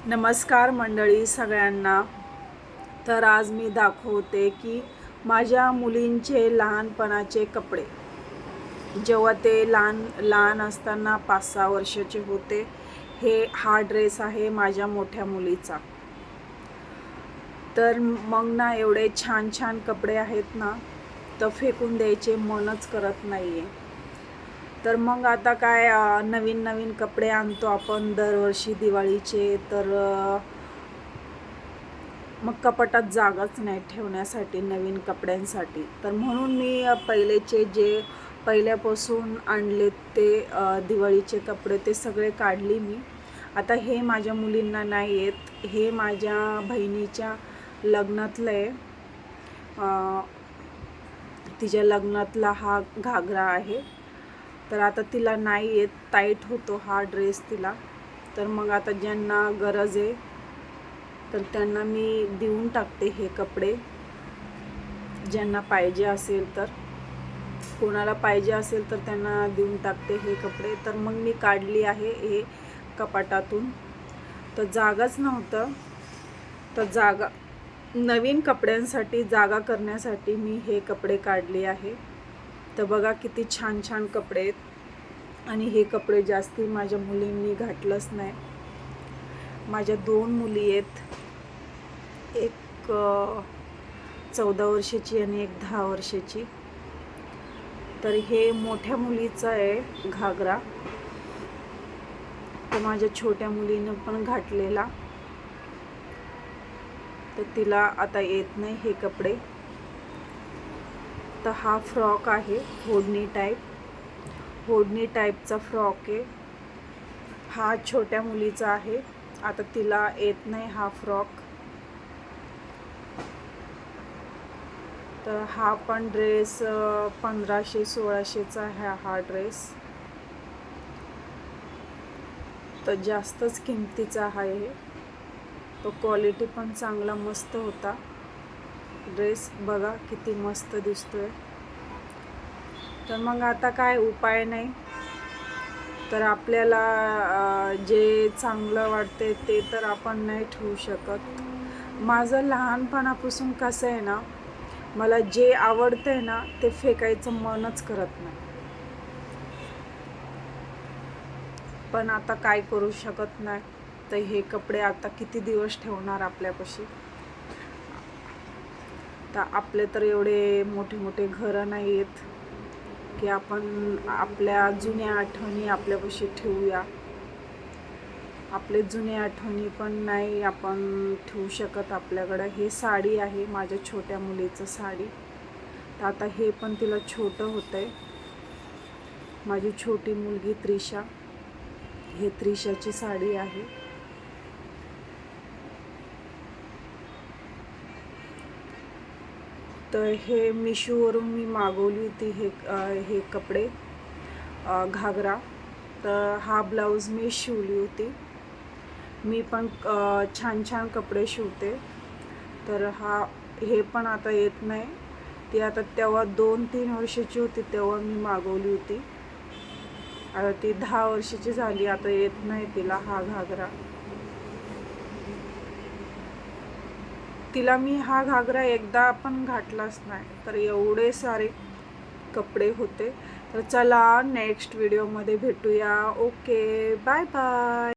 नमस्कार मंडळी सगळ्यांना। तर आज मी दाखवते की माझ्या मुलींचे लहानपणाचे कपडे, जेव्हा ते लहान असताना 5-6 वर्षाचे होते। हा ड्रेस आहे माझ्या मोठ्या मुलीचा। तर मग ना एवढे छान छान कपडे आहेत ना, तर फेकून द्यायचे मनच करत नाहीये। तर मग आता काय नवीन नवीन कपडे आणतो आपण दरवर्षी दिवाळीचे। तर मग कपाटात जागाच नाही ठेवण्यासाठी नवीन कपड्यांसाठी। तर म्हणून मी पहिलेचे जे पहिल्यापासून आणले ते दिवाळीचे कपडे ते सगळे काढली मी। आता हे माझ्या मुलींना नाही येत, हे माझ्या बहिणीच्या लग्नातलं आहे। तिच्या लग्नातला हा घागरा आहे। तर आता तिला नाही येत, टाईट होतो हा ड्रेस तिला। तर मग आता ज्यांना गरज आहे तर त्यांना मी देऊन टाकते हे कपडे, ज्यांना पाहिजे असेल तर। कोणाला पाहिजे असेल तर त्यांना देऊन टाकते हे कपडे। तर मग मी काढली आहे हे कपाटातून, तर जागाच नव्हतं। तर नवीन कपड्यांसाठी जागा करण्यासाठी मी हे कपडे काढले आहे। तर बघा किती छान छान कपडे आहेत। आणि हे कपडे जास्ती माझ्या मुलींनी घातलंच नाही। माझ्या 2 मुली आहेत, एक 14 वर्षाची आणि एक 10 वर्षाची। तर हे मोठ्या मुलीचं आहे घागरा, तर माझ्या छोट्या मुलीनं पण घातलेला। तर तिला आता येत नाही हे कपडे। तर हा फ्रॉक आहे ओढणी टाईपचा फ्रॉक आहे। हा छोट्या मुलीचा आहे, आता तिला येत नाही हा फ्रॉक। तर हा पण ड्रेस 1500-1600चा आहे हा ड्रेस। तर जास्तच किमतीचा आहे। तो क्वालिटी पण चांगला मस्त होता ड्रेस, बघा किती मस्त दिसतोय। तर मग आता काय उपाय नाही, तर आपल्याला जे चांगलं वाटते ते तर आपण नाही ठेवू शकत। माझं लहानपणापासून कसं आहे ना, मला जे आवडतंय ना ते फेकायचं मनच करत नाही। पण आता काय करू शकत नाही। तर हे कपडे आता किती दिवस ठेवणार आपल्यापाशी। तर आपले तर एवढे मोठे मोठे घरं नाही आहेत की आपण आपल्या जुन्या आठवणी आपल्यापाशी ठेवूया। आपले जुने आठवणी पण नाही आपण ठेवू शकत आपल्याकडं। हे साडी आहे माझ्या छोट्या मुलीचं साडी। तर आता हे पण तिला छोटं होतंय। माझी छोटी मुलगी त्रिशा, हे त्रिशाची साडी आहे। तर हे मिशोवरून मी मागवली होती हे कपडे घागरा। तर हा ब्लाऊज मी शिवली होती। मी पण छान छान कपडे शिवते। तर हे पण आता येत नाही। ती आता तेव्हा 2-3 वर्षाची होती तेव्हा मी मागवली होती। आता ती 10 वर्षाची झाली, आता येत नाही तिला हा घागरा। तिला मी हा घागरा एकदा पण घातलाच नाही। तर एवढे सारे कपडे होते। तर चला नेक्स्ट व्हिडिओमध्ये भेटूया। Okay, bye bye.